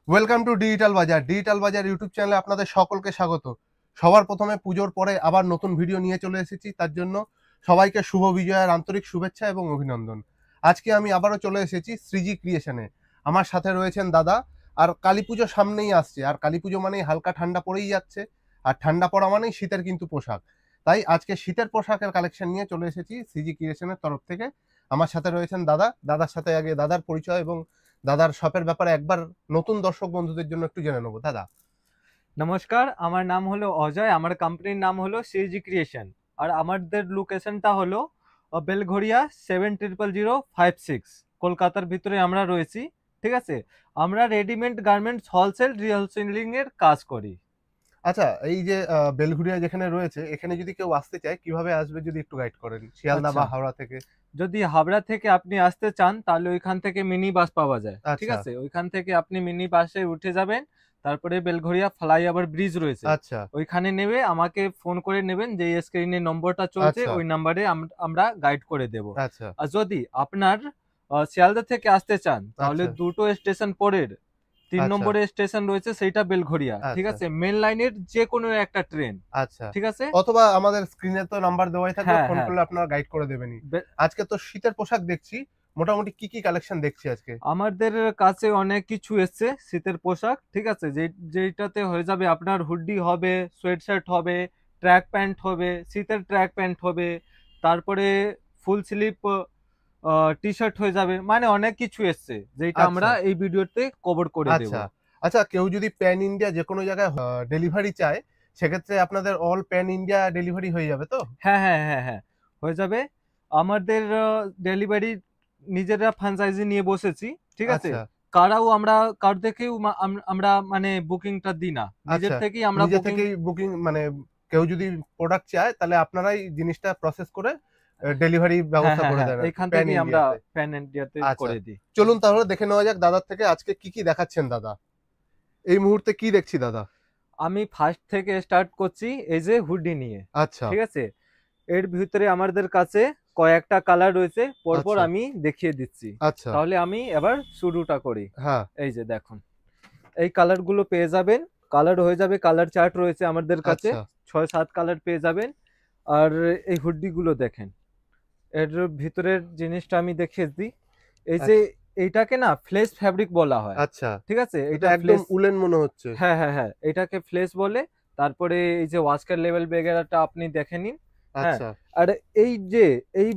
Welcome to digital বাজার। Digital বাজার YouTube চ্যানেলে আপনাদের সকলকে স্বাগত। সবার প্রথমে পুজোর পরে আবার নতুন ভিডিও নিয়ে চলে এসেছি, তার জন্য সবাইকে শুভ বিজয়ের আন্তরিক শুভেচ্ছা এবং অভিনন্দন। আজকে আমি আবারও চলে এসেছি শ্রীজি ক্রিয়েশনে। আমার সাথে রয়েছেন দাদা। আর কালী পুজো সামনেই আসছে, আর কালী পুজো মানেই হালকা ঠান্ডা পড়েই যাচ্ছে, আর ঠান্ডা পড়া মানেই শীতের কিন্তু পোশাক। তাই আজকে শীতের পোশাকের কালেকশন নিয়ে চলে এসেছি শ্রীজি ক্রিয়েশনের তরফ থেকে। আমার সাথে রয়েছেন দাদা। দাদার সাথে আগে দাদার পরিচয় এবং দাদার শপের ব্যাপারে একবার নতুন দর্শক বন্ধুদের জন্য একটু জেনে নেবো। দাদা, নমস্কার, আমার নাম হলো অজয়। আমার কোম্পানির নাম হলো সিজি ক্রিয়েশন। আর আমাদের লোকেশনটা হলো বেলঘড়িয়া 700056, কলকাতার ভিতরে আমরা রয়েছি। ঠিক আছে, আমরা রেডিমেড গার্মেন্টস হোলসেল রিহোলসেলিং এর কাজ করি। আচ্ছা, এই যে বেলঘুরিয়া যেখানে রয়েছে, এখানে যদি কেউ আসতে চায় কিভাবে আসবে যদি একটু গাইড করেন, শিয়ালদা আচ্ছা, বা হাওড়া থেকে? যদি হাবড়া থেকে আপনি আসতে চান তাহলে ওইখান থেকে মিনি বাস পাওয়া যায়। ঠিক আচ্ছা আছে, ওইখান থেকে আপনি মিনি বাসে উঠে যাবেন। তারপরে বেলঘড়িয়া ফ্লাইওভার ব্রিজ রয়েছে, আচ্ছা ওইখানে নেবে আমাকে ফোন করে নেবেন, যে স্ক্রিনে নম্বরটা চলছে আচ্ছা ওই নাম্বারে আমরা গাইড করে দেব। আচ্ছা আর যদি আপনার শিয়ালদা থেকে আসতে চান তাহলে আচ্ছা দুটো স্টেশন পরের 3 নম্বরে স্টেশন রয়েছে, সেইটা বেলঘড়িয়া। ঠিক আচ্ছা আছে, মেন লাইনের যে কোনো একটা ট্রেন। আচ্ছা। ঠিক আছে, অথবা আমাদের স্ক্রিনে তো নাম্বার দেওয়াই থাকবে, হ্যাঁ ফোন হ্যাঁ। করলে আপনারা গাইড করে দেবেনই। বে- আজকে তো শীতের পোশাক দেখছি, মোটামুটি কি কি কালেকশন দেখছি আজকে? আমাদের কাছে অনেক কিছু এসছে শীতের পোশাক। ঠিক আছে, যেটাতে হয়ে যাবে আপনার হুডি হবে, সোয়েট শার্ট হবে, ট্র্যাক প্যান্ট হবে, শীতের ট্র্যাক প্যান্ট হবে, তারপরে ফুল স্লিভ টি শার্ট হয়ে যাবে। মানে অনেক কিছু এসছে যেটা আচ্ছা আমরা এই ভিডিওতে কভার করে দেব। আচ্ছা আচ্ছা। কেউ যদি প্যান ইন্ডিয়া যে কোনো জায়গায় ডেলিভারি চায়, সেক্ষেত্রে আপনাদের অল প্যান ইন্ডিয়া ডেলিভারি হয়ে যাবে তো? হ্যাঁ হ্যাঁ হ্যাঁ হ্যাঁ, হয়ে যাবে। আমাদের ডেলিভারি নিজেরা ফ্র্যাঞ্চাইজি নিয়ে বসেছি। ঠিক আছে, আচ্ছা কার থেকেও আমরা মানে বুকিংটা দিই না, নিজের আচ্ছা। থেকেই আমরা নিজে বুকিং। থেকেই বুকিং, মানে কেউ যদি প্রোডাক্ট চায় তাহলে আপনারাই জিনিসটা প্রসেস করে ডেলিভারি হ্যাঁ ব্যবস্থা হ্যাঁ করে হ্যাঁ, দেন আর কি, এইখান প্যান থেকেই আমরা ইন্ডিয়াতে। প্যান ইন্ডিয়াতে আচ্ছা, করে দিই। চলুন তাহলে দেখে নেওয়া যাক দাদার থেকে আজকে কি কি দেখাচ্ছেন দাদা। এই মুহূর্তে কি দেখছি দাদা? আমি ফার্স্ট থেকে স্টার্ট করছি এই যে হুডি নিয়ে। আচ্ছা ঠিক আছে, এর ভিতরে আমাদের কাছে কয়েকটা কালার রয়েছে, পরপর আচ্ছা আমি দেখিয়ে দিচ্ছি। আচ্ছা। তাহলে আমি এবার শুরুটা করি। হ্যাঁ এই যে দেখুন, এই কালারগুলো পেয়ে যাবেন। কালার হয়ে যাবে, কালার চার্ট রয়েছে আমাদের কাছে, আচ্ছা 6-7 কালার পেয়ে যাবেন। আর এই হুডি গুলো দেখেন, এর ভিতরের জিনিসটা আমি দেখিয়ে দিই। এই যে আচ্ছা এইটাকে না ফ্লেশ ফ্যাব্রিক বলা হয়। আচ্ছা। ঠিক আছে, এটা এটা একদম ফ্লেশ। উলেন মনে হচ্ছে। হ্যাঁ হ্যাঁ হ্যাঁ, এটাকে ফ্লেশ বলে। তারপরে এই যে ওয়াস্কার লেভেল বেগেরাটা আপনি দেখে নিন। হ্যাঁ, আচ্ছা আর এই যে এই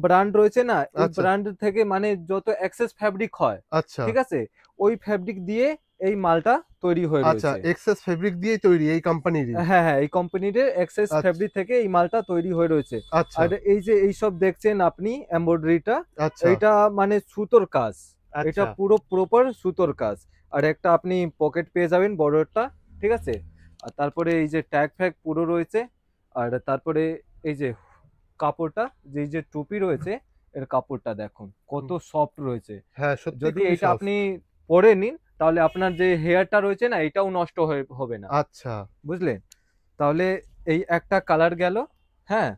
ব্র্যান্ড রয়েছে না, এই আচ্ছা ব্র্যান্ড থেকে মানে যত এক্সেস ফ্যাব্রিক হয়, আচ্ছা ঠিক আছে, ওই ফ্যাব্রিক দিয়ে এই মালটা তৈরি হয়ে আচ্ছা। রয়েছে। এক্সেস ফেব্রিক দিয়েই তৈরি এই কোম্পানিরই? হ্যাঁ হ্যাঁ, এই কোম্পানির এক্সেস আচ্ছা ফ্যাব্রিক থেকে এই মালটা তৈরি হয়ে রয়েছে। আচ্ছা আর এই যে এইসব দেখছেন আপনি এমব্রয়ডারিটা, আচ্ছা এইটা মানে সুতোর কাজ। এটা আচ্ছা পুরো প্রপার সুতোর কাজ। আর একটা আপনি পকেট পেয়ে যাবেন বড়টা। ঠিক আছে, আর তারপরে এই যে ট্যাগ ফ্যাগ পুরো রয়েছে। আর তারপরে এই যে কাপড়টা, যে টুপি রয়েছে, এর কাপড়টা দেখুন কত হুম, সফট রয়েছে। হ্যাঁ সত্যি যদি খুবই এটা সফট। আপনি পরে নিন তাহলে আপনার যে হেয়ারটা রয়েছে না, এটাও নষ্ট হবে না। আচ্ছা বুঝলেন? তাহলে এই একটা কালার গেল। হ্যাঁ,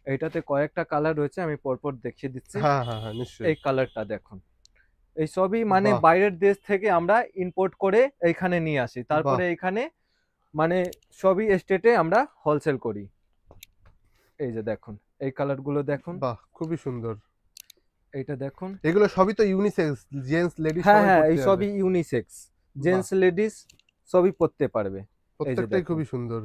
এইটাতে কয়েকটা কালার রয়েছে, আমি পরপর দেখিয়ে দিচ্ছি। হ্যাঁ হ্যাঁ হ্যাঁ, নিশ্চয়ই। এই কালারটা দেখুন, এই সবই মানে বাহ বাইরের দেশ থেকে আমরা ইম্পোর্ট করে এইখানে নিয়ে আসি, বাহ তারপরে এইখানে মানে সবই স্টেটে আমরা হোলসেল করি। এই যে দেখুন, এই কালারগুলো দেখুন, বাহ, খুবই সুন্দর। এইটা দেখুন। এগুলো সবই তো ইউনিসেক্স, জেন্টস লেডিস হ্যাঁ সবাই হ্যাঁ, পড়তে এই যাবে। সবই ইউনিসেক্স, বাহ, জেন্টস লেডিস সবই পরতে পারবে। এই যে প্রত্যেকটাই দেখুন, খুবই সুন্দর।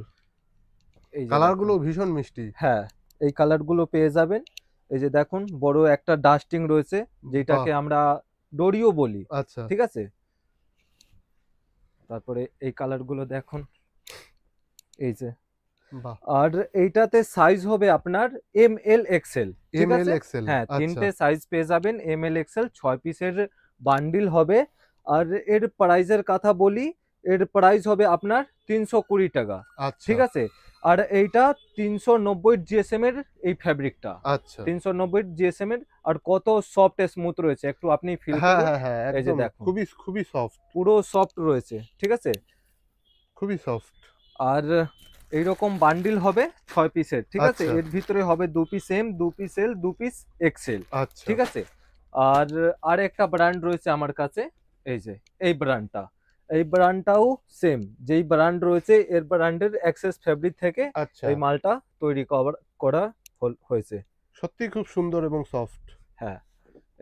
এই যে কালারগুলো দেখুন। ভীষণ মিষ্টি। হ্যাঁ, এই কালারগুলো পেয়ে যাবেন। এই যে দেখুন, বড় একটা ডাস্টিং রয়েছে, বাহ যেটাকে আমরা ডোরিও বলি। আচ্ছা ঠিক আছে, তারপরে এই কালারগুলো দেখুন, এই যে। বাহ। আর এইটাতে সাইজ হবে আপনার ML XL। ঠিক এম এল আছে, এক্সেল, হ্যাঁ, আচ্ছা 3টে সাইজ পেয়ে যাবেন। ML XL 6 পিসের বান্ডিল হবে। আর এর প্রাইজের কথা বলি, এর প্রাইস হবে আপনার 320 টাকা। আচ্ছা ঠিক আছে, আর এইটা 390 GSM এর এই ফ্যাব্রিকটা, আচ্ছা। 390 GSM এর। আর কত সফট স্মুথ রয়েছে, একটু আপনি ফিল হ্যাঁ করুন। হ্যাঁ হ্যাঁ, এই যে একদম দেখুন, খুবই খুবই সফট, পুরো সফট রয়েছে। ঠিক আছে, খুবই সফট। আর এইরকম বান্ডিল হবে 6 পিসের। ঠিক আছে, আচ্ছা এর ভিতরে হবে 2 পিস এম, 2 পিস এল, 2 পিস এক্সেল। আচ্ছা ঠিক আছে, আর আর একটা ব্র্যান্ড রয়েছে আমার কাছে, এই যে এই ব্র্যান্ডটা, এই ব্র্যান্ডটাও সেম, যেই ব্র্যান্ড রয়েছে এর ব্র্যান্ডের এক্সেস ফেব্রিক থেকে আচ্ছা, এই মালটা তৈরি করা হয়েছে। সত্যি খুব সুন্দর এবং সফট। হ্যাঁ,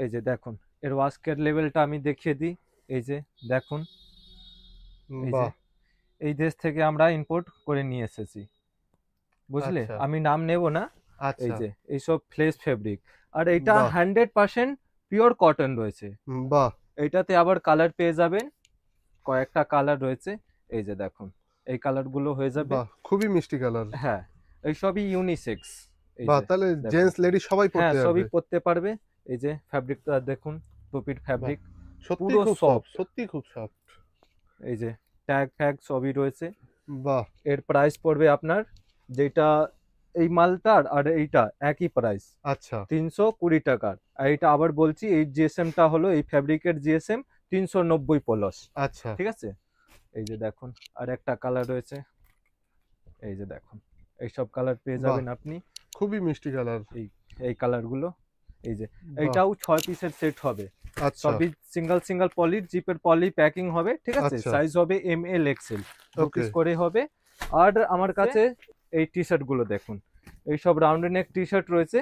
এই যে দেখুন, এর ওয়াস্কের লেভেলটা আমি দেখিয়ে দিই। এই যে দেখুন, এই যে বাহ। এই দেশ থেকে আমরা ইম্পোর্ট করে নিয়ে এসেছি, বুঝলে, আচ্ছা আমি নাম নেব না। এই আচ্ছা। যে এইসব ফ্লেস ফেব্রিক, আর এটা বাহ 100% পিওর কটন রয়েছে। বাহ। এইটাতে আবার কালার পেয়ে যাবেন, কয়েকটা কালার রয়েছে। এই যে দেখুন, এই কালারগুলো হয়ে যাবে। বাহ খুবই মিষ্টি কালার। হ্যাঁ, এই সবই ইউনিসেক্স। এই বাহ, যে তাহলে দেখুন, জেন্টস লেডি সবাই হ্যাঁ পড়তে সবই পারবে। পরতে পারবে। এই যে ফ্যাব্রিকটা দেখুন, টুপির ফ্যাব্রিক সত্যি পুরো খুব সফট, সফট। সত্যি খুব সফট। এই যে ট্যাগ ফ্যাগ সবই রয়েছে। বাহ। এর প্রাইস পড়বে আপনার, যেটা এই মালটার আর এইটা একই প্রাইস, আচ্ছা 320 টাকার। আর এটা আবার বলছি, এই জিএসএমটা হলো এই ফ্যাব্রিকের জিএসএম 390 প্লাস। আচ্ছা। ঠিক আছে, এই যে দেখুন, আর একটা কালার রয়েছে। এই যে দেখুন, এইসব কালার পেয়ে বাহ যাবেন আপনি। খুবই মিষ্টি কালার। এই এই কালারগুলো। এই যে বাহ। এইটাও 6 পিসের সেট হবে। আচ্ছা সবই সিঙ্গেল সিঙ্গেল পলির জিপের পলি প্যাকিং হবে। ঠিক আছে, আচ্ছা। সাইজ হবে এম এল এক্সেল, দু ওকে। পিস করে হবে। আর আমার কাছে এই টি শার্ট গুলো দেখুন, এই সব রাউন্ড নেক টি শার্ট রয়েছে,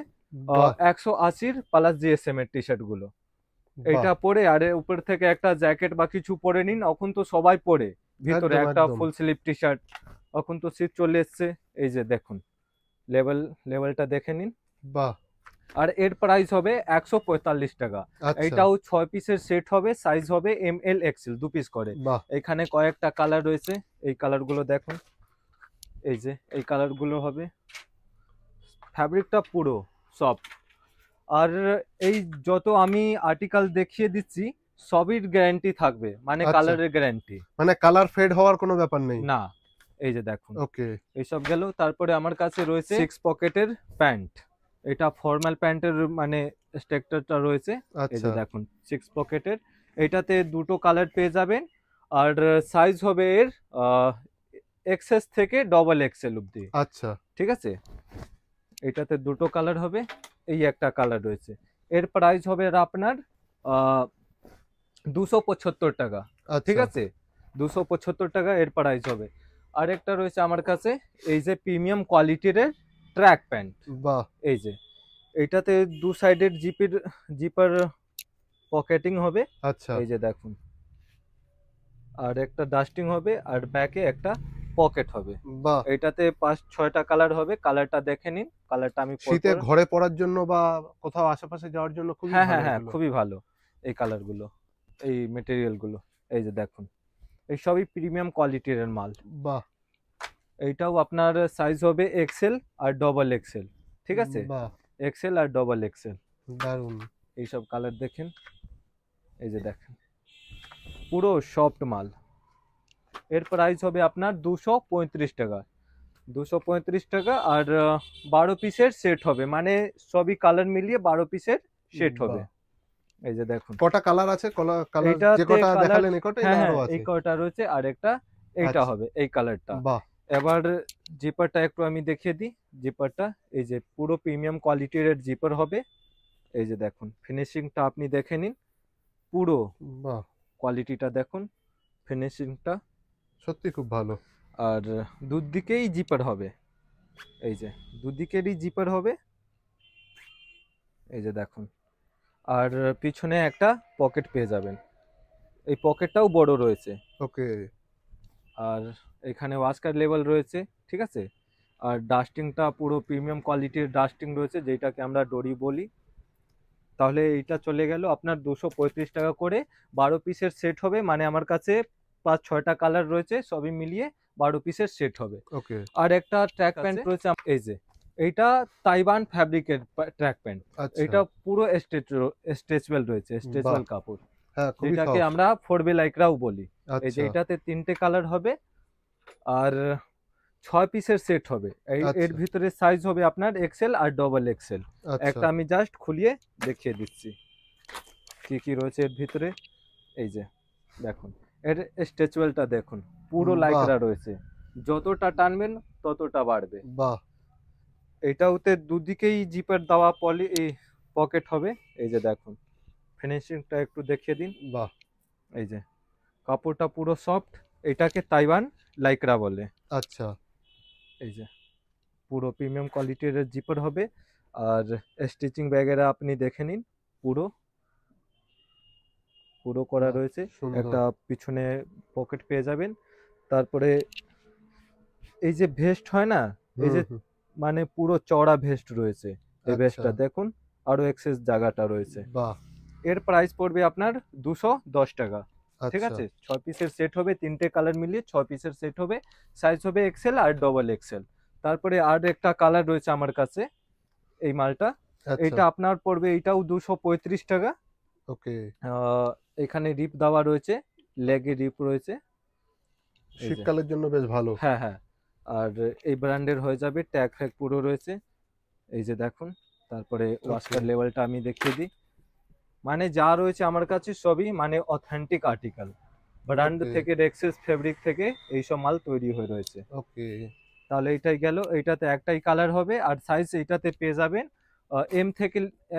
বাহ 180 প্লাস জিএসএম এর টি শার্ট গুলো। এইটা বাহ। পরে আর এর উপর থেকে একটা জ্যাকেট বা কিছু পরে নিন, এখন তো সবাই পরে, ভিতরে একদম একটা একদম। ফুল স্লিভ টি শার্ট, এখন তো শীত চলে এসছে। এই যে দেখুন, লেভেলটা দেখে নিন। বাহ। আর এর প্রাইস হবে 145 টাকা। আচ্ছা। এইটাও 6 পিসের সেট হবে, সাইজ হবে এম এল এক্সেল, দু পিস করে। বাহ এখানে কয়েকটা কালার রয়েছে, এই কালারগুলো দেখুন। এই যে এই কালারগুলো হবে, ফ্যাব্রিকটা পুরো সফট। আর এই যত আমি আর্টিকেল দেখিয়ে দিচ্ছি সবই গ্যারান্টি থাকবে, মানে আচ্ছা, কালারের গ্যারান্টি মানে কালার ফেড হওয়ার কোনো ব্যাপার নেই। না। এই যে দেখুন, ওকে। এইসব গেল। তারপরে আমার কাছে রয়েছে 6 পকেটের প্যান্ট, এটা ফর্মাল প্যান্টের মানে স্ট্রাকচারটা রয়েছে। এই আচ্ছা যে দেখুন 6 পকেটের, এটাতে দুটো কালার পেয়ে যাবেন। আর সাইজ হবে এর এক্সএস থেকে ডবল এক্সেল অব্দি। আচ্ছা ঠিক আছে, এটাতে দুটো কালার হবে, এই একটা কালার রয়েছে। এর প্রাইস হবে আপনার 275 টাকা। ঠিক আচ্ছা। আছে, 275 টাকা এর প্রাইস হবে। আর একটা রয়েছে আমার কাছে, এই যে প্রিমিয়াম কোয়ালিটির ট্র্যাক প্যান্ট। বাহ এই যে এইটাতে দু সাইডের জিপার পকেটিং হবে। আচ্ছা। এই যে দেখুন, আর একটা ডাস্টিং হবে, আর ব্যাকে একটা পকেট হবে। বাহ। এইটাতে 5-6টা কালার হবে, কালারটা দেখে নিন, কালারটা আমি শীতে ঘরে পরার জন্য বা কোথাও আশেপাশে যাওয়ার জন্য খুবই হ্যাঁ ভালো হ্যাঁ হ্যাঁ, এগুলো। খুবই ভালো এই কালারগুলো, এই মেটেরিয়ালগুলো। এই যে দেখুন, এই সবই প্রিমিয়াম কোয়ালিটির মাল। বাহ এইটাও আপনার সাইজ হবে এক্সেল আর ডবল এক্সেল। ঠিক আছে, বাহ এক্সেল আর ডবল এক্সেল। দারুণ। এইসব কালার দেখেন, এই যে দেখেন, পুরো সফট মাল। এর প্রাইস হবে আপনার 235 টাকা, 235 টাকা। আর 12 পিসের সেট হবে, মানে সবই কালার মিলিয়ে 12 পিসের সেট হবে। বাহ। এই যে দেখুন, কটা কালার আছে? কালার যে এইটাতে কটা কালার, দেখালেন এই কটাই হ্যাঁ না হ্যাঁ আরো এই আছে? কয়টা রয়েছে, আর একটা এইটা আচ্ছা। হবে, এই কালারটা। বাহ এবার জিপারটা একটু আমি দেখিয়ে দিই। জিপারটা এই যে পুরো প্রিমিয়াম কোয়ালিটির জিপার হবে। এই যে দেখুন, ফিনিশিংটা আপনি দেখে নিন, পুরো বাহ কোয়ালিটিটা দেখুন, ফিনিশিংটা। সত্যি খুব ভালো। আর দুদিকেই জিপার হবে, এই যে দুদিকেরই জিপার হবে। এই যে দেখুন, আর পিছনে একটা পকেট পেয়ে যাবেন, এই পকেটটাও বড় রয়েছে। ওকে। আর এখানে ওয়াস্কার লেভেল রয়েছে। ঠিক আছে, আর ডাস্টিংটা পুরো প্রিমিয়াম কোয়ালিটির ডাস্টিং রয়েছে, যেটাকে আমরা ডোরি বলি। তাহলে এইটা চলে গেল আপনার 235 টাকা করে। 12 পিসের সেট হবে, মানে আমার কাছে 5-6টা কালার রয়েছে, সবই মিলিয়ে 12 পিসের সেট হবে। ওকে। আর একটা ট্র্যাক প্যান্ট রয়েছে, এই যে এইটা তাইওয়ান ফ্যাব্রিকের ট্র্যাক প্যান্ট। আচ্ছা। এটা পুরো স্ট্রেচেবল রয়েছে, বাহ স্ট্রেচেবল কাপড়, হ্যাঁ খুবই যেটাকে সফট। আমরা ফোরবে লাইকরাও বলি। এই যে আচ্ছা এটাতে 3টে কালার হবে, আর 6 পিসের সেট হবে। এর আচ্ছা ভিতরে সাইজ হবে আপনার এক্সেল আর ডবল এক্সেল। আচ্ছা। একটা আমি জাস্ট খুলিয়ে দেখিয়ে দিচ্ছি কি কি রয়েছে এর ভিতরে। এই যে দেখুন, এর স্ট্রেচেবলটা দেখুন, পুরো বাহ লাইকরা রয়েছে, যতটা টানবেন ততটা বাড়বে। বাহ এটাতে দুদিকেই জিপার দেওয়া পলি এই পকেট হবে। এই যে দেখুন, ফিনিশিংটা একটু দেখিয়ে দিন। বাহ এই যে কাপড়টা পুরো সফট, এটাকে তাইওয়ান লাইক্রা বলে। আচ্ছা এই যে পুরো প্রিমিয়াম কোয়ালিটির জিপার হবে। আর স্টিচিং ব্যাগেরা আপনি দেখে নিন, পুরো পুরো করা বাহ, রয়েছে। সুন্দর। একটা পিছনে পকেট পেয়ে যাবেন। তারপরে এই যে ভেস্ট হয় না, এই হুম যে হুম, মানে পুরো চওড়া ভেস্ট রয়েছে। এই আচ্ছা ভেস্টটা দেখুন, আরো এক্সেস জায়গাটা রয়েছে। বাহ, এর প্রাইস পড়বে আপনার 210 টাকা। ঠিক আচ্ছা আছে, 6 পিসের সেট হবে, 3টে কালার মিলিয়ে 6 পিসের সেট হবে। সাইজ হবে এক্সেল আর ডবল এক্সেল। তারপরে আর একটা কালার রয়েছে আমার কাছে, এই মালটা। আচ্ছা, এটা আপনার পড়বে, এটাও 235 টাকা। ওকে। এখানে রিপ দেওয়া রয়েছে, লেগে রিপ রয়েছে। এই যে, শীতকালের জন্য বেশ ভালো। হ্যাঁ হ্যাঁ। আর এই ব্র্যান্ডের হয়ে যাবে, ট্যাগ ফ্যাগ পুরো রয়েছে। এই যে দেখুন। তারপরে ওয়াস্কার লেভেলটা আমি দেখিয়ে দিই। মানে যা রয়েছে আমার কাছে সবই মানে অথেন্টিক আর্টিকেল, ব্র্যান্ড ওকে থেকে রেক্সেস ফেব্রিক থেকে এইসব মাল তৈরি হয়ে রয়েছে। ওকে, তাহলে এটাই গেল। এইটাতে একটাই কালার হবে, আর সাইজ এইটাতে পেয়ে যাবেন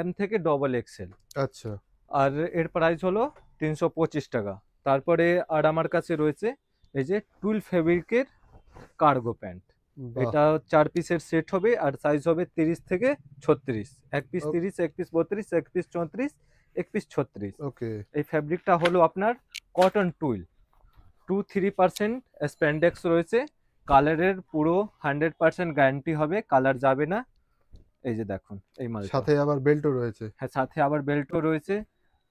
এম থেকে ডবল এক্সেল। আচ্ছা আর এর প্রাইস হলো 325 টাকা। তারপরে আর আমার কাছে রয়েছে এই যে টুল ফেব্রিকের কার্গো প্যান্ট। বাহ, এটা 4 পিসের সেট হবে, আর সাইজ হবে 30 থেকে 36। এক পিস ও- 30, এক পিস 32, এক পিস 34, এক পিস 36। ওকে এই ফ্যাব্রিকটা হলো আপনার কটন টুল, 2-3% স্প্যান্ডেক্স রয়েছে। কালারের পুরো 100% গ্যারান্টি হবে, কালার যাবে না। এই যে দেখুন এই মালটা। সাথে আবার বেল্টও রয়েছে। হ্যাঁ, সাথে আবার বেল্টও রয়েছে।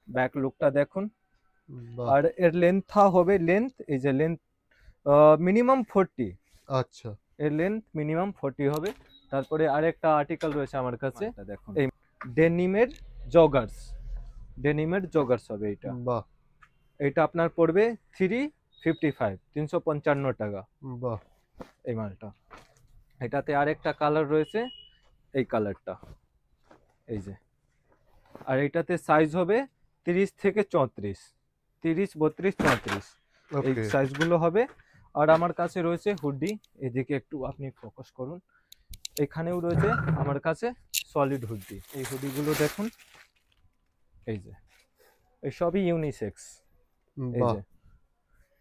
ব্যাক লুকটা দেখুন। বাহ, আর এর লেন্থ এই যে লেন্থ মিনিমাম 40। আচ্ছা এর লেন্থ মিনিমাম 40 হবে। তারপরে আরেকটা আর্টিকেল রয়েছে আমার কাছে, দেখুন এই ডেনিমের জগার্স। ডেনিমের জগার্স হবে এটা। বাহ এটা আপনার পড়বে 355 টাকা বাহ, এই মালটা। এটাতে আরেকটা কালার রয়েছে, এই কালারটা, এই যে। আর এটাতে সাইজ হবে 30 থেকে 34, 30, 32, 34 এই ওকে সাইজগুলো হবে। আর আমার কাছে রয়েছে হুডি, এদিকে একটু আপনি ফোকাস করুন। এখানেও রয়েছে আমার কাছে সলিড হুডি। এই হুডিগুলো দেখুন, এই যে, এই সবই ইউনিসেক্স। এই বাহ, যে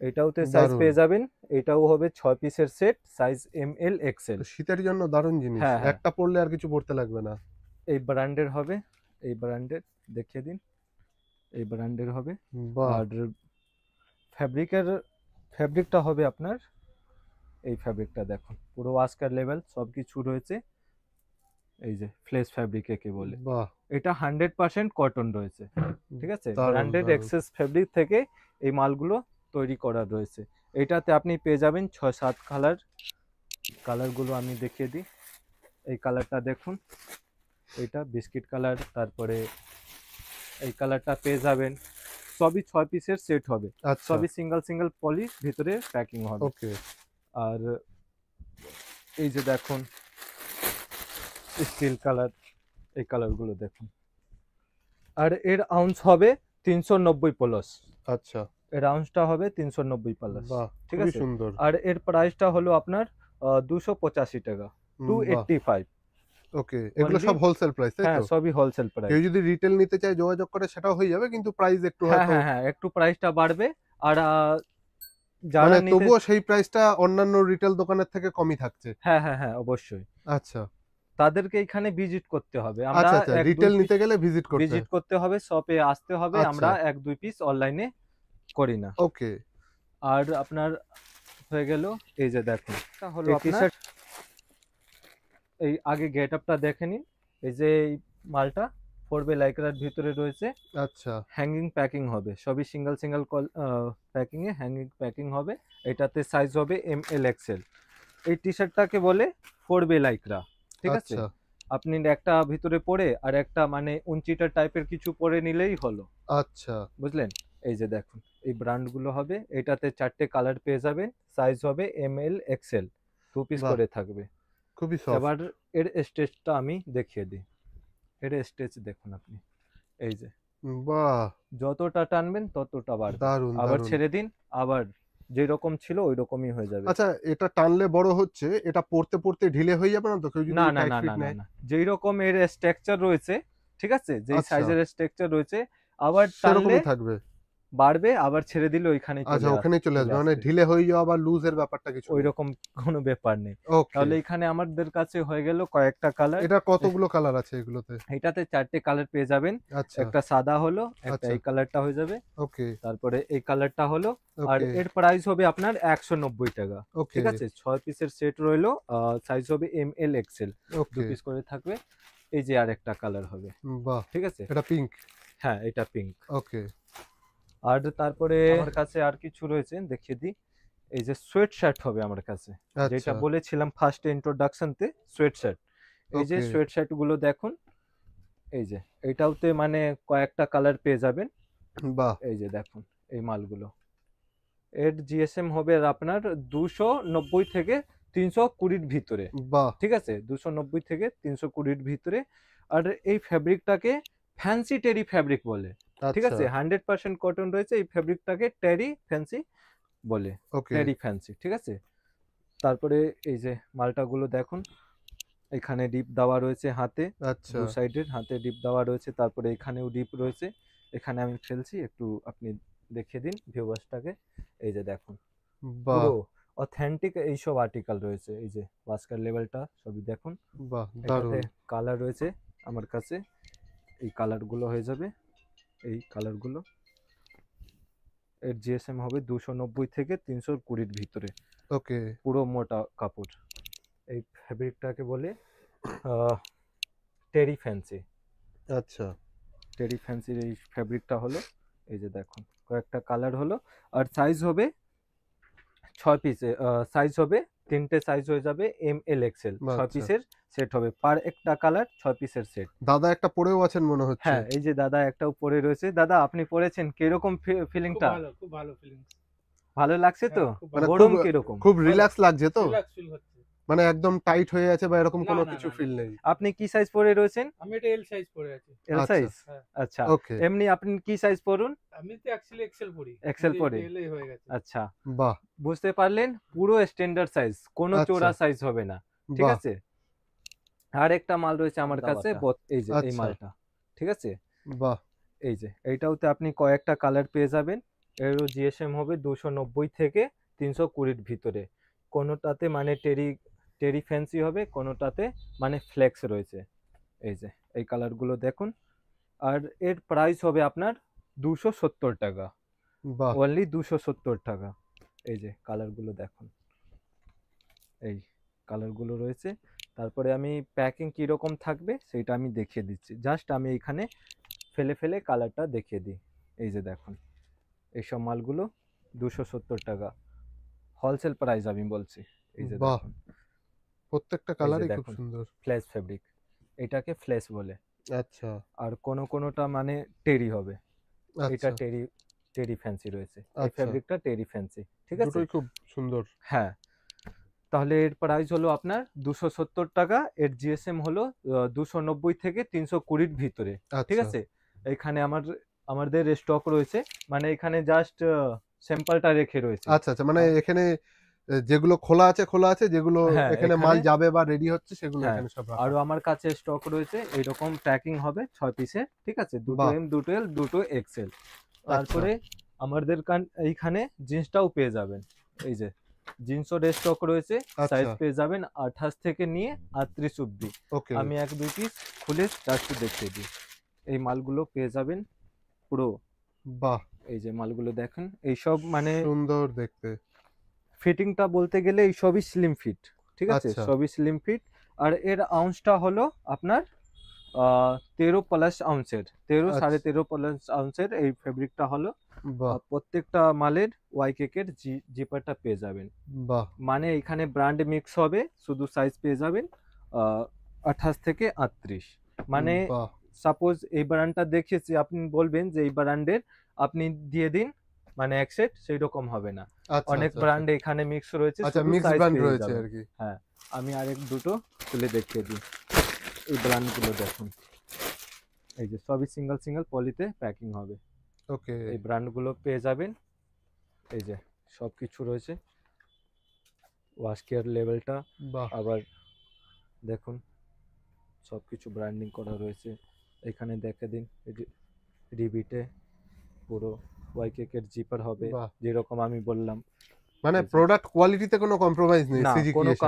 এটাওতে সাইজ দারুণ। পেয়ে যাবেন। এটাও হবে 6 পিসের সেট, সাইজ ML XL। তো শীতের জন্য দারুণ জিনিস, হ্যাঁ হ্যাঁ, একটা পরলে আর কিছু পরতে লাগবে না। এই ব্র্যান্ডের হবে, এই ব্র্যান্ডের দেখিয়ে দিন, এই ব্র্যান্ডের হবে। বাহ, আর ফ্যাব্রিকের ফ্যাব্রিকটা হবে আপনার, এই ফ্যাব্রিকটা দেখুন, পুরো ওয়াস্কার লেভেল সব কিছু রয়েছে। এই যে ফ্লেস ফ্যাব্রিক একে বলে। বাহ, এটা 100% কটন রয়েছে। ঠিক আছে, দারুণ ব্র্যান্ডেড দারুণ। এক্সেস ফ্যাব্রিক থেকে এই মালগুলো তৈরি করা রয়েছে। এটাতে আপনি পেয়ে যাবেন 6-7 কালার। কালারগুলো আমি দেখিয়ে দিই। এই কালারটা দেখুন, এটা বিস্কিট কালার। তারপরে এই কালারটা পেয়ে যাবেন। সবই 6 পিসের সেট হবে, আচ্ছা সবই সিঙ্গেল সিঙ্গেল পলি ভিতরে প্যাকিং হবে। ওকে আর এই যে দেখুন স্টিল কালার, এই কালারগুলো দেখুন। আর এর আউন্স হবে 390 প্লাস। আচ্ছা এর আউন্সটা হবে 390 প্লাস। বাহ, ঠিক খুবই আছে। সুন্দর। আর এর প্রাইসটা হলো আপনার 285 টাকা, বাহ 285 ওকে, এগুলো অনলি। সব হোলসেল প্রাইস তাই হ্যাঁ, তো? সবই হোলসেল প্রাইস। কেউ যদি রিটেল নিতে চায় যোগাযোগ করে সেটাও হয়ে যাবে, কিন্তু প্রাইস একটু হ্যাঁ হয়তো হ্যাঁ হ্যাঁ, একটু প্রাইসটা বাড়বে। আর যারা মানে নিতে, তবুও সেই প্রাইসটা অন্যান্য রিটেল দোকানের থেকে কমই থাকছে। হ্যাঁ হ্যাঁ হ্যাঁ, অবশ্যই আচ্ছা তাদেরকে এখানে ভিজিট করতে হবে। আমরা আচ্ছা আচ্ছা, 1-2 রিটেল পিস নিতে গেলে ভিজিট করতে ভিজিট করতে হবে, শপে আসতে হবে। আচ্ছা আমরা 1-2 পিস অনলাইনে করি না। ওকে আর আপনার হয়ে গেল, এই যে দেখুন, এটা হলো এই আপনার টি-শার্ট। এই আগে গেট আপটা দেখে নিন। এই যে এই মালটা পড়বে লাইক্রার ভিতরে রয়েছে, আচ্ছা হ্যাঙ্গিং প্যাকিং হবে, সবই সিঙ্গেল সিঙ্গেল প্যাকিং এ হ্যাঙ্গিং প্যাকিং হবে। এটাতে সাইজ হবে ML XL। এই টি শার্টটাকে বলে 4 বে লাইক্রা। ঠিক আছে, আচ্ছা আপনি একটা ভিতরে পরে আর একটা মানে উনচিটার টাইপের কিছু পরে নিলেই হলো, আচ্ছা বুঝলেন। এই যে দেখুন এই ব্র্যান্ডগুলো হবে। এটাতে 4টে কালার পেয়ে যাবেন, সাইজ হবে ML XL, 2 পিস বাহ করে থাকবে। খুবই সফট। এবার এর স্টেজটা আমি দেখিয়ে দিই। এর স্টেজ দেখুন আপনি, এই যে বাহ যতটা টানবেন ততটা বাড়বে, দারুন আবার দারুন। ছেড়ে দিন, আবার যেরকম ছিল ওই রকমই হয়ে যাবে। আচ্ছা, এটা টানলে বড় হচ্ছে, এটা পড়তে পড়তে ঢিলে হয়ে যাবে না তো কেউ যদি না না টাইট না ফিট না না নেয়? না, যেই রকম এর স্ট্রাকচার রয়েছে, ঠিক আছে, যেই আচ্ছা সাইজের স্ট্রাকচার রয়েছে, আবার টানলে সেরকমই থাকবে। বাড়বে আবার ছেড়ে দিলে ওইখানে আচ্ছা, ওখানেই চলে আসবে, মানে ঢিলে হয়ে যাওয়া বা লুজের ব্যাপারটা কিছু ওই নেই। রকম কোনো ব্যাপার নেই। ওকে, তাহলে এখানে আমাদের কাছে হয়ে গেল কয়েকটা কালার। এটা কতগুলো কালার আছে এগুলোতে? এটাতে 4টে কালার পেয়ে যাবেন। আচ্ছা, একটা সাদা হলো, একটা আচ্ছা, এই কালারটা হয়ে যাবে, ওকে, তারপরে এই কালারটা হলো। আর ওকে, এর প্রাইস হবে আপনার 190 টাকা। ওকে, ঠিক আছে? 6 পিসের সেট রইলো। সাইজ হবে এমএল এক্সেল। 2 ওকে, পিস করে থাকবে। এই যে আরেকটা কালার হবে। বাহ! ঠিক আছে? এটা পিঙ্ক। হ্যাঁ, এটা পিঙ্ক। ওকে, আর তারপরে আমার কাছে আর কিছু রয়েছে দেখিয়ে দিই। এই যে সোয়েট শার্ট হবে আমার কাছে। যেটা আচ্ছা, বলেছিলাম ফার্স্ট ইন্ট্রোডাকশনতে সোয়েট শার্ট। এই যে ওকে, সোয়েট শার্ট গুলো দেখুন। এই যে এটাওতে মানে কয়েকটা কালার পেয়ে যাবেন। বাহ! এই যে দেখুন এই মালগুলো। এর জিএসএম হবে আপনার 290 থেকে 320 ভিতরে। বাহ! ঠিক আছে? 290 থেকে 320 ভিতরে। আর এই ফ্যাব্রিকটাকে ফ্যান্সি টেরি ফ্যাব্রিক বলে। ঠিক আচ্ছা, আছে? 100% কটন রয়েছে। এই ফ্যাব্রিকটাকে টেরি ফ্যান্সি বলে। ওকে, টেরি ফ্যান্সি। ঠিক আছে? তারপরে এই যে মালটাগুলো দেখুন। এখানে ডিপ দেওয়া রয়েছে হাতে। আচ্ছা, 2 সাইডের হাতে ডিপ দেওয়া রয়েছে। তারপরে এখানেও ডিপ রয়েছে। এখানে আমি ফেলছি। একটু আপনি দেখিয়ে দিন ভিউয়ার্সটাকে। এই যে দেখুন। বাহ! পুরো অথেন্টিক এইসব আর্টিকেল রয়েছে। এই যে ওয়াস্কার লেভেলটা সবই দেখুন। বাহ! এটাতে দারুণ। কালার রয়েছে আমার কাছে। এই কালারগুলো হয়ে যাবে। এই কালারগুলো। এর জিএসএম হবে 290 থেকে 320 ভিতরে। ওকে, পুরো মোটা কাপড়। এই ফ্যাব্রিকটাকে বলে আহ টেরি ফ্যান্সি। আচ্ছা, টেরি ফ্যান্সির এই ফ্যাব্রিকটা হলো। এই যে দেখুন কয়েকটা কালার হলো। আর সাইজ হবে 6 পিসে। সাইজ হবে 3টে সাইজ হয়ে যাবে এম এল এক্সেল। 6 আচ্ছা। পিসের সেট হবে। পার একটা কালার 6 পিসের সেট। দাদা একটা পরেও আছেন মনে হচ্ছে। হ্যাঁ, এই যে দাদা একটাও পরে রয়েছে। দাদা আপনি পরেছেন কিরকম খুব ফিলিংটা? ভালো, খুব ভালো ফিলিংস। ভালো লাগছে তো? হ্যাঁ, খুব মানে ভালো। খুব গরম কিরকম? খুব ভালো। রিল্যাক্স লাগছে তো? রিল্যাক্স ফিল হচ্ছে। মানে একদম টাইট হয়ে আছে বা এরকম না, কোনো না, কিছু না, না। ফিল নেই। আপনি কি সাইজ পরে রয়েছেন? আমি এটা এল সাইজ পরে আছি। এল আচ্ছা, সাইজ? হ্যাঁ। আচ্ছা। ওকে, এমনি আপনি কি সাইজ পরুন? আমি তো অ্যাকচুয়ালি এক্সেল পরি। এক্সেল পরে? এলেই হয়ে গেছে। আচ্ছা। বাহ! বুঝতে পারলেন? পুরো স্ট্যান্ডার্ড সাইজ। কোনো আচ্ছা, চওড়া সাইজ হবে না। ঠিক বাহ! আছে? আরেকটা মাল রয়েছে আমার কাছে এই যে এই আচ্ছা, মালটা। ঠিক আছে? বাহ! এই যে এইটাতে আপনি কয়েকটা কালার পেয়ে যাবেন। এরও জিএসএম হবে 290 থেকে 320 ভিতরে। কোনোটাতে মানে টেরি ফ্যান্সি হবে, কোনোটাতে মানে ফ্লেক্স রয়েছে। এই যে এই কালারগুলো দেখুন। আর এর প্রাইস হবে আপনার 270 টাকা। বাহ! অনলি 270 টাকা। এই যে কালারগুলো দেখুন। এই কালারগুলো রয়েছে। তারপরে আমি প্যাকিং কিরকম থাকবে সেইটা আমি দেখিয়ে দিচ্ছি। জাস্ট আমি এখানে ফেলে ফেলে কালারটা দেখিয়ে দিই। এই যে দেখুন এইসব মালগুলো 270 টাকা। হোলসেল প্রাইস আমি বলছি। এই যে বাহ! দেখুন। প্রত্যেকটা এই যে কালারই খুব দেখুন সুন্দর। Flash fabric. এটাকে ফ্ল্যাশ বলে। আচ্ছা, আর কোনোটা মানে টেরি হবে। এটা আচ্ছা, টেরি ফ্যান্সি রয়েছে। এই আচ্ছা। ফেব্রিকটা টেরি ফ্যান্সি। ঠিক আছে? দুটোই খুব সুন্দর। হ্যাঁ। তাহলে এর প্রাইস হলো আপনার 270 টাকা। এর জিএসএম হলো 290 থেকে 320 ভিতরে। ঠিক আচ্ছা, আছে? এখানে আমাদের স্টক রয়েছে। মানে এখানে জাস্ট স্যাম্পলটা রেখে রয়েছে। আচ্ছা, আচ্ছা। মানে আ এখানে যেগুলো খোলা আছে, খোলা আছে। যেগুলো হ্যাঁ, এখানে মাল এখানে যাবে বা রেডি হচ্ছে সেগুলো হ্যাঁ, এখানে সব রাখা। আরো আমার কাছে স্টক রয়েছে। এইরকম প্যাকিং হবে 6 পিসের। ঠিক আছে? দুটো বাহ! এম, দুটো এল, দুটো এক্সেল। আচ্ছা, তারপরে আমাদের এইখানে জিন্সটাও পেয়ে যাবেন। এই যে জিন্সের স্টক রয়েছে। সাইজ আচ্ছা, পেয়ে যাবেন 28 থেকে নিয়ে 38 অব্দি। ওকে, আমি 1-2 পিস খুলে জাস্ট দেখিয়ে দিই। এই মালগুলো পেয়ে যাবেন পুরো। বাহ! এই যে মালগুলো দেখেন। এইসব মানে সুন্দর দেখতে। ফিটিংটা বলতে গেলে এই সবই স্লিম ফিট। ঠিক আছে? আচ্ছা, সবই স্লিম ফিট। আর এর আউন্সটা হলো আপনার 13 প্লাস আউন্সের। 13 আচ্ছা, 13.5 প্লাস আউন্সের এই ফেব্রিকটা হলো। বাহ! প্রত্যেকটা মালের ওয়াইকেকের জিপারটা পেয়ে যাবেন। বাহ! মানে এখানে ব্র্যান্ড মিক্স হবে। শুধু সাইজ পেয়ে যাবেন আ 28 থেকে 38। মানে বাহ! সাপোজ এই ব্র্যান্ডটা দেখিয়েছি আপনি বলবেন যে এই ব্র্যান্ডের আপনি দিয়ে দিন মানে এক সেট সেইরকম হবে না। আচ্ছা, অনেক আচ্ছা, ব্র্যান্ড আচ্ছা। এখানে মিক্স রয়েছে, আচ্ছা, শুধু মিক্স সাইজ ব্র্যান্ড পেয়ে রয়েছে যাবেন। আরকি। হ্যাঁ, আমি দুটো খুলে দেখিয়ে দিই। এই ব্র্যান্ডগুলো দেখুন। এই যে সবই সিঙ্গেল পলিতে প্যাকিং হবে। ওকে, এই ব্র্যান্ডগুলো পেয়ে যাবেন। এই যে সবকিছু রয়েছে। ওয়াশ কেয়ার লেভেলটা বাহ! আবার দেখুন সবকিছু ব্র্যান্ডিং করা রয়েছে। এখানে দেখে দিন এই যে রিবিটে পুরো ওয়াইকেক এর জিপার হবে, বাহ। যেরকম আমি বললাম। মানে এই যে। প্রোডাক্ট কোয়ালিটিতে কোনো কম্প্রোমাইজ নেই না, সিজি কোনো ক্রিয়েশনে।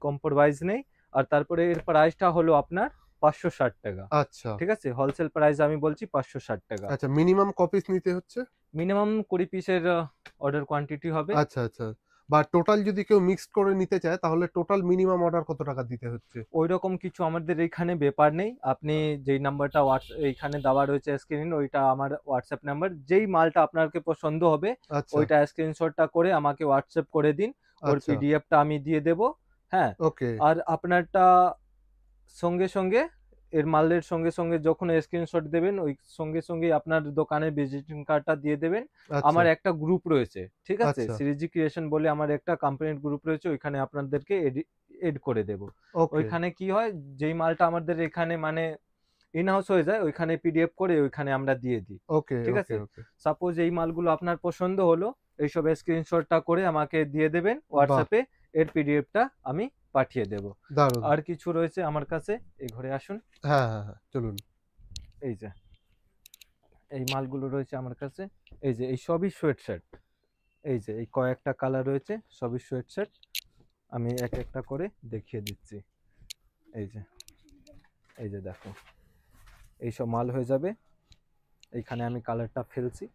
কম্প্রোমাইজ নেই। আর তারপরে এর প্রাইসটা হলো আপনার 560 টাকা। আচ্ছা ঠিক আছে, হোলসেল প্রাইস আমি বলছি 560 টাকা। আচ্ছা, মিনিমাম কপিস নিতে হচ্ছে? মিনিমাম 20 পিসের অর্ডার কোয়ান্টিটি হবে। আচ্ছা আচ্ছা, বা টোটাল যদি কেউ মিক্সড করে নিতে চায় তাহলে টোটাল মিনিমাম অর্ডার কত টাকা দিতে হচ্ছে? ওই রকম কিছু আমাদের এখানে ব্যাপার নেই। আপনি যেই নাম্বারটা এইখানে দেওয়া রয়েছে স্ক্রিন, ওইটা আমার হোয়াটসঅ্যাপ নাম্বার। যেই মালটা আপনাকে পছন্দ হবে আচ্ছা ওইটা স্ক্রিনশটটা করে আমাকে হোয়াটসঅ্যাপ করে দিন, ওর আচ্ছা, পিডিএফটা আমি দিয়ে দেব। হ্যাঁ, ওকে আর আপনারটা সঙ্গে সঙ্গে, এর মালের সঙ্গে সঙ্গে যখন স্ক্রিনশট দেবেন ওই সঙ্গে সঙ্গেই আপনার দোকানের ভিজিটিং কার্ডটা দিয়ে দেবেন। আচ্ছা আমার একটা গ্রুপ রয়েছে, ঠিক আছে, আচ্ছা, সিরিজি ক্রিয়েশন বলে আমার একটা কোম্পানির গ্রুপ রয়েছে, ওইখানে আপনাদেরকে এড করে দেব। ওকে ওইখানে কি হয়, যেই মালটা আমাদের এখানে মানে ইন হাউস হয়ে যায় ওইখানে পিডিএফ করে ওইখানে আমরা দিয়ে দিই। ওকে ঠিক ওকে আছে, ওকে, সাপোজ এই মালগুলো আপনার পছন্দ হলো, এইসব স্ক্রিনশটটা করে আমাকে দিয়ে দেবেন বাহ, হোয়াটসঅ্যাপে, এর পিডিএফটা আমি পাঠিয়ে দেব। দারুণ। আর কিছু রয়েছে আমার কাছে, এই ঘরে আসুন। হ্যাঁ হ্যাঁ হ্যাঁ, চলুন। এই যে এই মালগুলো রয়েছে আমার কাছে। এই যে এই সবই সোয়েট শার্ট। এই যে এই কয়েকটা কালার রয়েছে, সবই সোয়েট শার্ট। আমি এক একটা করে দেখিয়ে দিচ্ছি। এই যে, এই যে দেখো, এইসব মাল হয়ে যাবে। এইখানে আমি কালারটা ফেলছি,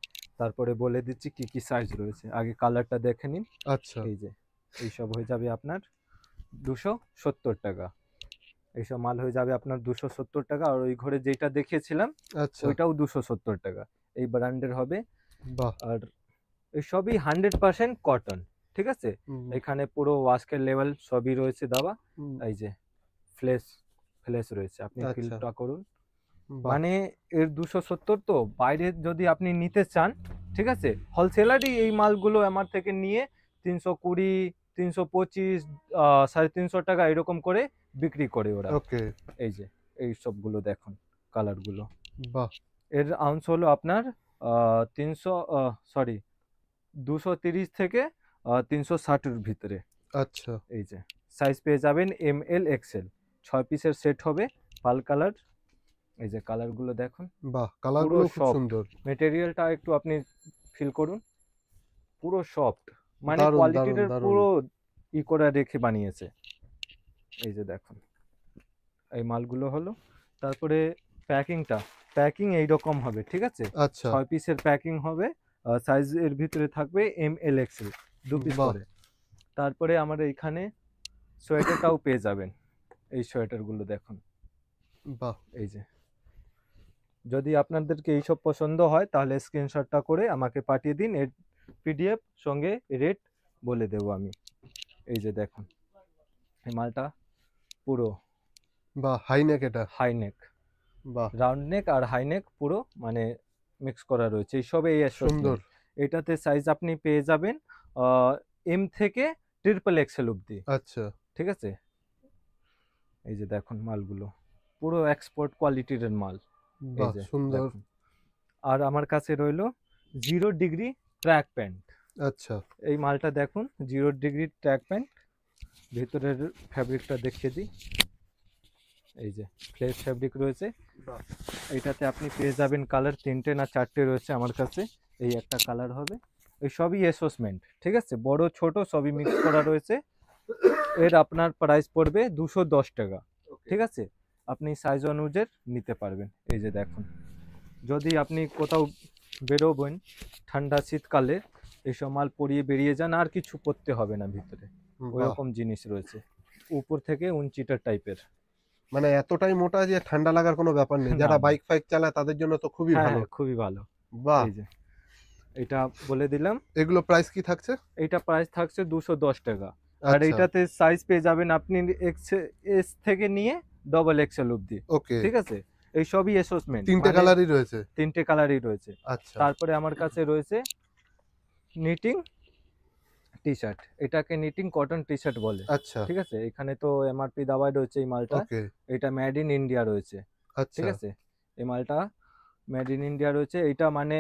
তারপরে বলে দিচ্ছি কি কি সাইজ রয়েছে। আগে কালারটা দেখে নিন। আচ্ছা এই যে এইসব হয়ে যাবে আপনার 270 টাকা। এইসব মাল হয়ে যাবে আপনার 270 টাকা। আর ওই ঘরে যেটা দেখিয়েছিলাম আচ্ছা, ওইটাও 270 টাকা। এই ব্র্যান্ডের হবে। বাহ, আর এই সবই 100% কটন। ঠিক আছে, এখানে পুরো ওয়াস্কের লেভেল সবই রয়েছে দেওয়া। এই যে ফ্লেস ফ্লেস রয়েছে, আপনি আচ্ছা, ফিলটা করুন। বাহ, মানে এর 270, তো বাইরে যদি আপনি নিতে চান, ঠিক আছে, হোলসেলারই এই মালগুলো আমার থেকে নিয়ে 320, 325, 350 টাকা এরকম করে বিক্রি করে ওরা। ওকে, এই যে এই সবগুলো দেখুন কালারগুলো। বাহ, এর আউন্স হলো আপনার 300, সরি, 230 থেকে 360 এর ভিতরে। আচ্ছা, এই যে সাইজ পেয়ে যাবেন ML XL, 6 পিসের সেট হবে, পাল কালার। এই যে কালারগুলো দেখুন, বাহ, কালারগুলো খুব soft। সুন্দর। মেটেরিয়ালটা একটু আপনি ফিল করুন, পুরো সফট, মানে দারুণ দারুণ কোয়ালিটির দারুণ, পুরো ই করে রেখে বানিয়েছে। এই যে দেখুন এই মালগুলো হলো। তারপরে প্যাকিং এইরকম হবে, ঠিক আছে, আচ্ছা, 6 পিসের প্যাকিং হবে। সাইজ এর ভিতরে থাকবে ML XL, 2 পিস বাহ, করে। তারপরে আমার এইখানে সোয়েটারটাও পেয়ে যাবেন। এই সোয়েটারগুলো দেখুন। বাহ, এই যে যদি আপনাদেরকে এইসব পছন্দ হয় তাহলে স্ক্রিনশটটা করে আমাকে পাঠিয়ে দিন, এর পিডিএফ সঙ্গে রেট বলে দেব আমি। এই যে দেখুন এই মালটা পুরো বাহ, হাই নেক এটা, হাই নেক, বাহ, রাউন্ড নেক আর হাই নেক পুরো মানে মিক্স করা রয়েছে। এই সবে এই সুন্দর, এটাতে সাইজ আপনি পেয়ে যাবেন M থেকে XXL অব্দি। আচ্ছা, ঠিক আছে, এই যে দেখুন মালগুলো পুরো এক্সপোর্ট কোয়ালিটির মাল। এই বাহ, যে সুন্দর, দেখুন। আর আমার কাছে রইলো 0 ডিগ্রি ট্র্যাক প্যান্ট। আচ্ছা, এই মালটা দেখুন, 0 ডিগ্রি ট্র্যাক প্যান্ট। ভিতরের ফ্যাব্রিকটা দেখিয়ে দিই। এই যে ফ্লেস ফ্যাব্রিক রয়েছে। বাহ, এইটাতে আপনি পেয়ে যাবেন কালার 3টে না 4টে রয়েছে আমার কাছে। এই একটা কালার হবে। এই সবই অ্যাসোসমেন্ট, ঠিক আছে, বড় ছোট সবই মিক্স করা রয়েছে। এর আপনার প্রাইস পড়বে 210 টাকা। ঠিক আছে, আপনি সাইজ অনুযায়ী নিতে পারবেন। এই যে দেখুন, যদি আপনি কোথাও বেরোবেন ঠান্ডা শীতকালে, এইসব মাল পরিয়ে বেরিয়ে যান, আর কিছু পরতে হবে না ভিতরে, বাহ, ওইরকম জিনিস রয়েছে। উপর থেকে উনচিটার টাইপের। মানে এতটাই মোটা যে ঠান্ডা লাগার কোনো ব্যাপার নেই। যারা না, বাইক ফাইক চালায় তাদের জন্য তো খুবই হ্যাঁ ভালো। হ্যাঁ, খুবই ভালো। বাহ, এই যে এটা বলে দিলাম। এগুলো প্রাইস কি থাকছে? এইটা প্রাইস থাকছে 210 টাকা। আর আচ্ছা, এইটাতে সাইজ পেয়ে যাবেন আপনি এস থেকে নিয়ে XXL অব্দি। ওকে, ঠিক আছে, এই সবই অ্যাসোসমেন্ট, তিনটে কালারই রয়েছে। 3টে কালারই রয়েছে। আচ্ছা, তারপরে আমার কাছে রয়েছে নিটিং টি শার্ট, এটাকে নিটিং কটন টি শার্ট বলে। আচ্ছা, ঠিক আছে, এখানে তো MRP দাবায় রয়েছে এই মালটা। ওকে, এটা মেড ইন ইন্ডিয়া রয়েছে। ঠিক আচ্ছা, আছে, এই মালটা মেড ইন ইন্ডিয়া রয়েছে। এটা মানে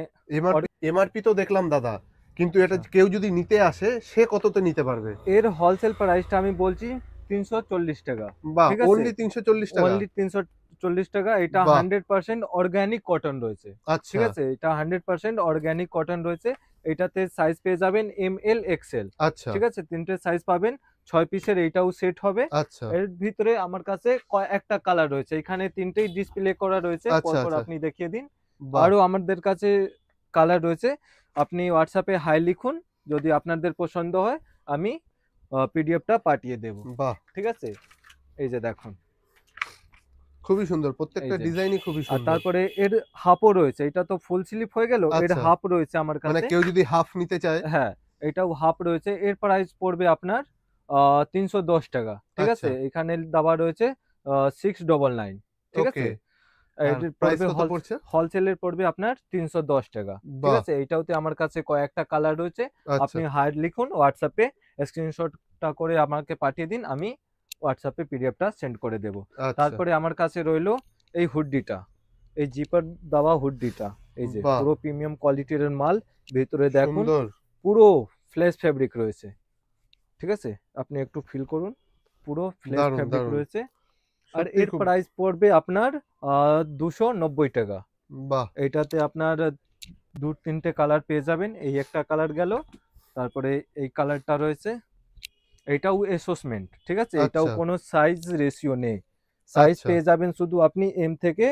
এমআরপি তো দেখলাম দাদা, কিন্তু এটা আচ্ছা। কেউ যদি নিতে আসে সে কততে নিতে পারবে? এর হোলসেল প্রাইসটা আমি বলছি 340 টাকা। বাহ, ঠিক আছে, অনলি 340 টাকা। অনলি 240 টাকা। এটা বাহ। 100% অর্গানিক কটন রয়েছে, আচ্ছা ঠিক আছে? এটা 100% অর্গানিক কটন রয়েছে। এটাতে সাইজ পেয়ে যাবেন ML XL, আচ্ছা ঠিক আছে? 3টে সাইজ পাবেন, 6 পিসের এইটাও সেট হবে। আচ্ছা এর ভিতরে আমার কাছে কয়েকটা কালার রয়েছে, এখানে 3টেই ডিসপ্লে করা রয়েছে, আচ্ছা পরপর আচ্ছা আপনি দেখিয়ে দিন। বাহ আরো আমাদের কাছে কালার রয়েছে, আপনি হোয়াটসঅ্যাপে হাই লিখুন, যদি আপনাদের পছন্দ হয় আমি পিডিএফটা পাঠিয়ে দেব, বাহ ঠিক আছে? এই যে দেখুন, খুবই সুন্দর, এই প্রত্যেকটা যে। ডিজাইনই খুবই আর সুন্দর। তারপরে এর হাফও রয়েছে, এটা তো ফুল স্লিপ হয়ে গেল, এর আচ্ছা হাফ রয়েছে আমার মানে কাছে। কেউ যদি হাফ নিতে চায়। হ্যাঁ, এটাও হাফ রয়েছে। এর প্রাইস পড়বে আপনার 310 টাকা, ঠিক আছে? আচ্ছা এখানে দেওয়া রয়েছে 699, ঠিক ওকে। আছে? আর এটির প্রাইস পড়বে কত পড়ছে? হোলসেলের পড়বে আপনার 310 টাকা, ঠিক বাহ আছে? এইটাতে আমার কাছে কয়েকটা কালার রয়েছে, আচ্ছা আপনি হাই লিখুন, হোয়াটসঅ্যাপে স্ক্রিনশটটা করে আমাকে পাঠিয়ে দিন, আমি হোয়াটসঅ্যাপে পিডিএফটা সেন্ড করে দেব। আচ্ছা তারপরে আমার কাছে রইলো এই হুডিটা, এই জিপার দেওয়া হুডিটা, এই যে বাহ পুরো প্রিমিয়াম কোয়ালিটির মাল, ভিতরে দেখুন সুন্দর পুরো ফ্ল্যাশ ফেব্রিক রয়েছে, ঠিক আছে? আপনি একটু ফিল করুন, পুরো ফ্ল্যাশ দারুন ফেব্রিক দারুন রয়েছে। আর সত্যি এর খুব প্রাইস পড়বে আপনার 290 টাকা। বাহ এইটাতে আপনার 2-3টে কালার পেয়ে যাবেন, এই একটা কালার গেল, তারপরে এই কালারটা রয়েছে, এইটাও এসোসমেন্ট, ঠিক আছে? এটাও আচ্ছা কোনো সাইজ রেশিও নেই, সাইজ আচ্ছা পেয়ে যাবেন শুধু আপনি এম থেকে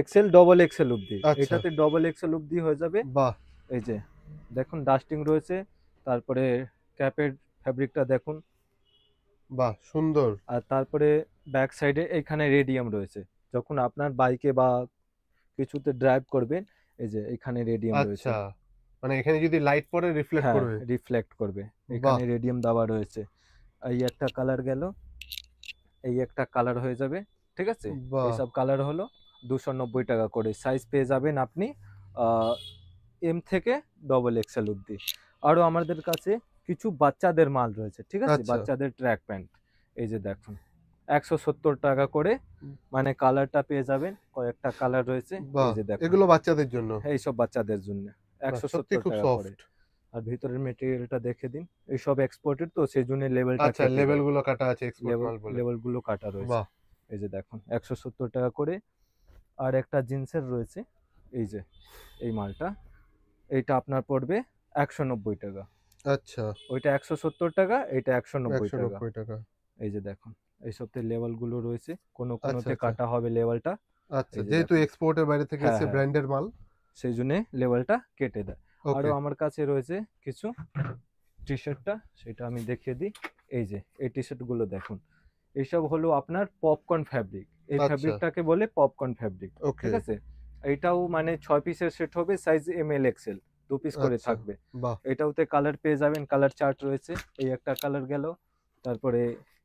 এক্সেল, ডবল এক্সেল অব্দি। আচ্ছা এটাতে ডবল এক্সেল অব্দি হয়ে যাবে। বাহ এই যে দেখুন ডাস্টিং রয়েছে, তারপরে ক্যাপের ফ্যাব্রিকটা দেখুন, বাহ সুন্দর আর তারপরে ব্যাক সাইডে এখানে রেডিয়াম রয়েছে, যখন আপনার বাইকে বা কিছুতে ড্রাইভ করবেন, এই যে এখানে রেডিয়াম রয়েছে। আচ্ছা মানে এখানে যদি লাইট পড়ে রিফ্লেক্ট হ্যাঁ, করবে। রিফ্লেক্ট করবে, বাহ এখানে রেডিয়াম দেওয়া রয়েছে। এই একটা কালার গেল, এই একটা কালার হয়ে যাবে, ঠিক আছে? বাহ এইসব কালার হলো 290 টাকা করে, সাইজ পেয়ে যাবেন আপনি এম থেকে ডবল এক্সেল অব্দি। আরো আমাদের কাছে কিছু বাচ্চাদের মাল রয়েছে, ঠিক আছে? আচ্ছা বাচ্চাদের ট্র্যাক প্যান্ট, এই যে দেখুন 170 টাকা করে, মানে কালারটা পেয়ে যাবেন, কয়েকটা কালার রয়েছে, এই বাহ যে দেখুন, এগুলো বাচ্চাদের জন্য। এইসব বাচ্চাদের জন্য বাহ, সত্যি 170 খুব টাকা করে। সফট। আর ভিতরের মেটেরিয়ালটা দেখে দিন, এইসব এক্সপোর্টেড তো সেই জন্য লেভেলটা আচ্ছা কেটে লেভেল দেয়, গুলো কাটা আছে এক্সপোর্ট মাল বলে। লেভেল গুলো কাটা রয়েছে। বাহ এই যে দেখুন 170 টাকা করে। আর একটা জিন্সের রয়েছে, এই যে এই মালটা, এইটা আপনার পড়বে 190 টাকা। আচ্ছা ওইটা 170 টাকা, এটা 190 টাকা। 190 টাকা। এই যে দেখুন এইসবতে লেভেল গুলো রয়েছে, কোনো আচ্ছা কোনোতে আচ্ছা কাটা হবে লেভেলটা, আচ্ছা এই যে যেহেতু দেখুন। এক্সপোর্টের বাইরে থেকে হ্যাঁ এসে হ্যাঁ, ব্র্যান্ডের মাল। সেই জন্য লেভেলটা কেটে দেয়। আরো ওকে আমার কাছে রয়েছে কিছু টি শার্টটা, সেটা আমি দেখিয়ে দিই। এই যে এই টি শার্ট গুলো দেখুন, এইসব হলো আপনার পপকর্ন ফ্যাব্রিক, এই আচ্ছা ফ্যাব্রিকটাকে বলে পপকর্ন ফ্যাব্রিক, ওকে ঠিক আছে? এইটাও মানে 6 পিসের সেট হবে, সাইজ ML XL, 2 পিস করে আচ্ছা থাকবে। বাহ এটাওতে কালার পেয়ে যাবেন, কালার চার্ট রয়েছে, এই একটা কালার গেল, তারপরে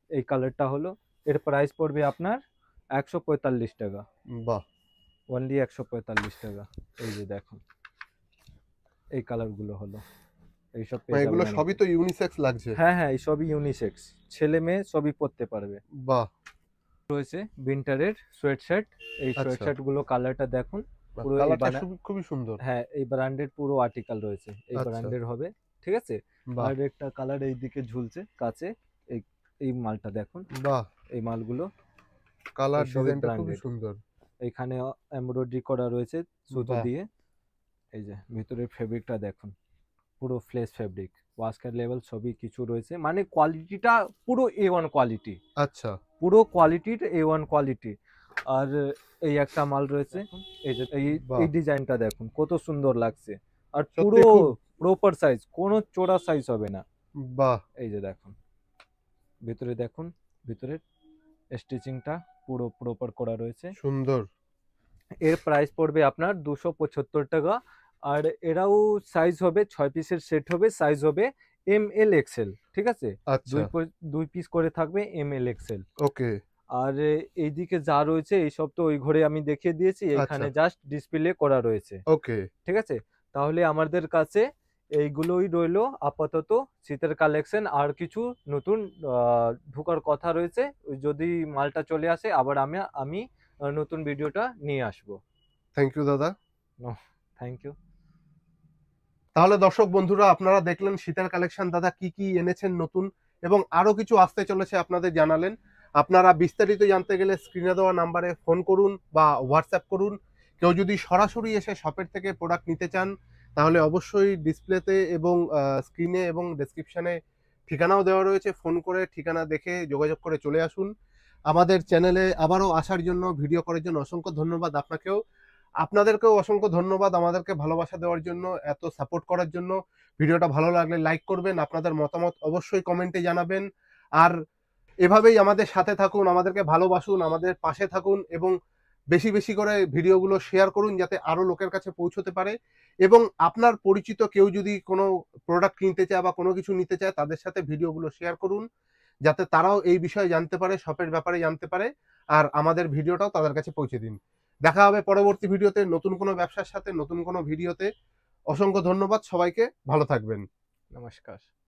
এই কালারটা হলো, এর প্রাইস পড়বে আপনার 145 টাকা, বাহ অনলি 145 টাকা। এই যে দেখুন এই কালারগুলো হলো, এইসব মানে পেয়ে এগুলো যাবেন সবই আমাদের। তো ইউনিসেক্স লাগছে। হ্যাঁ হ্যাঁ, এই সবই ইউনিসেক্স, ছেলে মেয়ে সবই পরতে পারবে। বাহ রয়েছে উইন্টারের সোয়েট শার্ট, এই সোয়েট আচ্ছা শার্ট গুলো কালারটা দেখুন, পুরো এই কালারটা খুবই সুন্দর। হ্যাঁ, এই ব্র্যান্ডের পুরো আর্টিকেল রয়েছে, এই আচ্ছা ব্র্যান্ডের হবে, ঠিক আছে? বাহ আর একটা কালার এইদিকে ঝুলছে কাছে, এই এই মালটা দেখুন, বাহ এই মালগুলো কালার এই সবই ডিজাইনটা খুবই ব্র্যান্ডেড, সুন্দর। এখানে এমব্রয়ডারি করা রয়েছে সুতো বাহ দিয়ে। এই যে ভিতরের ফেব্রিকটা দেখুন, পুরো ফ্লেশ ফেব্রিক, ওয়াশকার লেভেল সবই কিছু রয়েছে, মানে কোয়ালিটিটা পুরো A1 কোয়ালিটি, আচ্ছা পুরো কোয়ালিটির A1 কোয়ালিটি। আর এই একটা মাল রয়েছে, এই যে বাহ এই ডিজাইনটা দেখুন কত সুন্দর লাগছে, আর সত্যি পুরো খুব প্রপার সাইজ, কোনো চোরা সাইজ হবে না। বাহ এই যে দেখুন ভিতরে দেখুন, ভিতরের স্টিচিংটা পুরো প্রপার করা রয়েছে। সুন্দর। এর প্রাইস পড়বে আপনার 275 টাকা। আর এরাও সাইজ হবে, 6 পিসের সেট হবে, সাইজ হবে ML XL, ঠিক আছে? আচ্ছা দুই পিস করে থাকবে ML XL। ওকে আর এইদিকে যা রয়েছে এইসব তো ওই ঘরে আমি দেখিয়ে দিয়েছি, এখানে আচ্ছা জাস্ট ডিসপ্লে করা রয়েছে, ওকে ঠিক আছে? তাহলে আমাদের কাছে এইগুলোই রইলো আপাতত শীতের কালেকশন, আর কিছু নতুন ঢোকার কথা রয়েছে, যদি মালটা চলে আসে আবার আমি নতুন ভিডিওটা নিয়ে আসবো। থ্যাংক ইউ দাদা। Thank you. তাহলে দর্শক বন্ধুরা আপনারা দেখলেন শীতের কালেকশন দাদা কি কি এনেছেন নতুন, এবং আরো কিছু আসতে চলেছে আপনাদের জানালেন। আপনারা বিস্তারিত জানতে গেলে স্ক্রিনে দেওয়া নাম্বারে ফোন করুন বা হোয়াটসঅ্যাপ করুন। কেউ যদি সরাসরি এসে শপের থেকে প্রোডাক্ট নিতে চান তাহলে অবশ্যই ডিসপ্লেতে এবং স্ক্রিনে এবং ডেসক্রিপশনে ঠিকানাও দেওয়া রয়েছে, ফোন করে ঠিকানা দেখে যোগাযোগ করে চলে আসুন। আমাদের চ্যানেলে আবারও আসার জন্য, ভিডিও করার জন্য অসংখ্য ধন্যবাদ আপনাকেও। আপনাদেরকেও অসংখ্য ধন্যবাদ আমাদেরকে ভালোবাসা দেওয়ার জন্য, এত সাপোর্ট করার জন্য। ভিডিওটা ভালো লাগলে লাইক করবেন, আপনাদের মতামত অবশ্যই কমেন্টে জানাবেন। আর এভাবেই আমাদের সাথে থাকুন, আমাদেরকে ভালোবাসুন, আমাদের পাশে থাকুন এবং বেশি বেশি করে ভিডিওগুলো শেয়ার করুন যাতে আরো লোকের কাছে পৌঁছতে পারে। এবং আপনার পরিচিত কেউ যদি কোনো প্রোডাক্ট কিনতে চায় বা কোনো কিছু নিতে চায় তাদের সাথে ভিডিওগুলো শেয়ার করুন যাতে তারাও এই বিষয়ে জানতে পারে, শপের ব্যাপারে জানতে পারে। আর আমাদের ভিডিওটাও তাদের কাছে পৌঁছে দিন। দেখা হবে পরবর্তী ভিডিওতে নতুন কোনো ব্যবসার সাথে, নতুন কোনো ভিডিওতে। অসংখ্য ধন্যবাদ সবাইকে, ভালো থাকবেন। নমস্কার।